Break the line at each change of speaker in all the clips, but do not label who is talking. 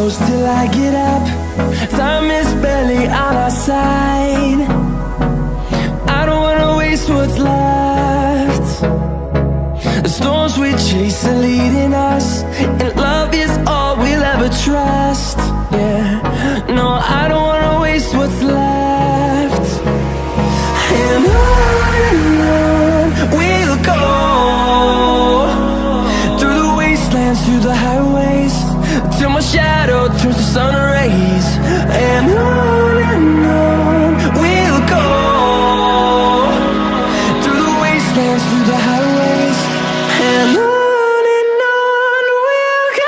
close till I get up. Time is barely on our side. I don't wanna waste what's left. The storms we chase are leading us, and love is all we'll ever trust. Yeah, no, I don't wanna waste what's left. And on we'll go, through the wastelands, through the highways, till my shadow turns to sun rays. And on we'll go, through the wastelands, through the highways, and on we'll go.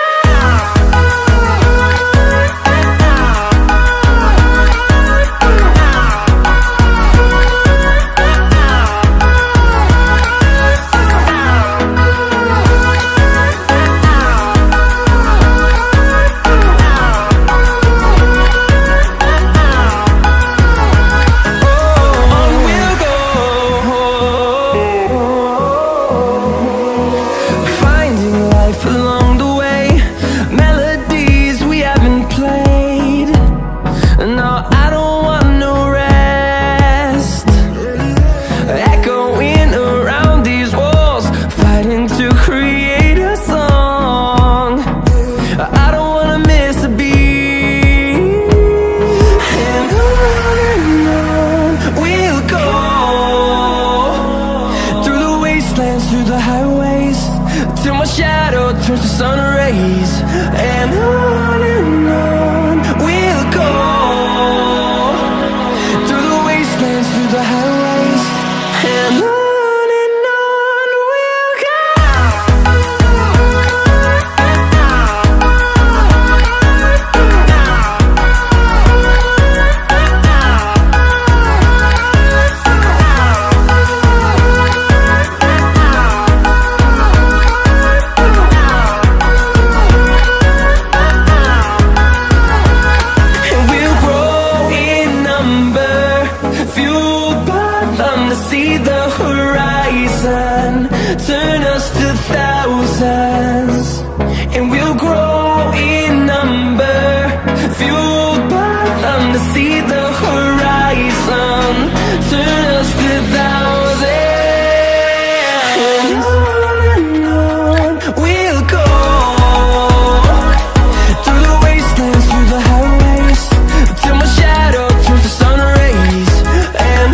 Through the highways, till my shadow turns to sun rays. And on we'll go, through the wastelands, through the highways, and on we'll go. See the horizon turn us to thousands, and we'll grow in number, fueled by them. To see the horizon turn us to thousands, and on we'll go, through the wastelands, through the highways, till my shadow turns to sun rays. And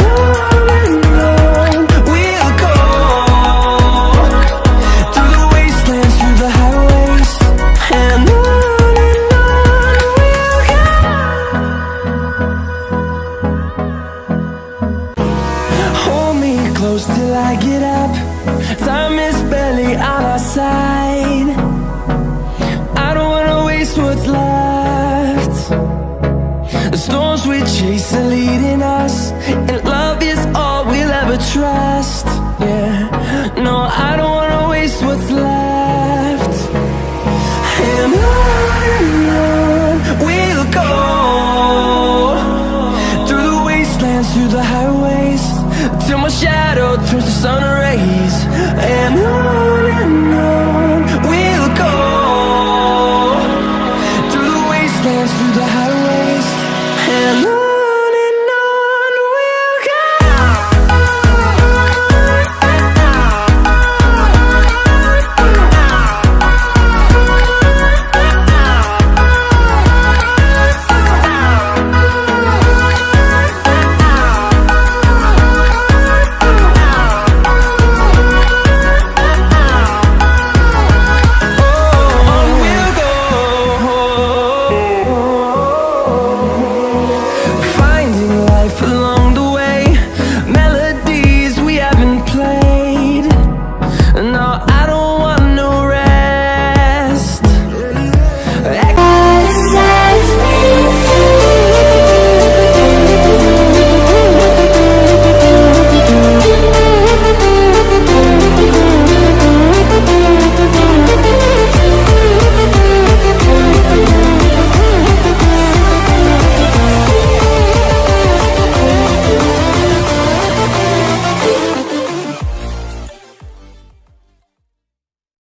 close till I get up. Time is barely on our side. I don't wanna waste what's left. The storms we chase are leading us, and love is all we'll ever trust. Yeah, no, I don't wanna waste what's left. And on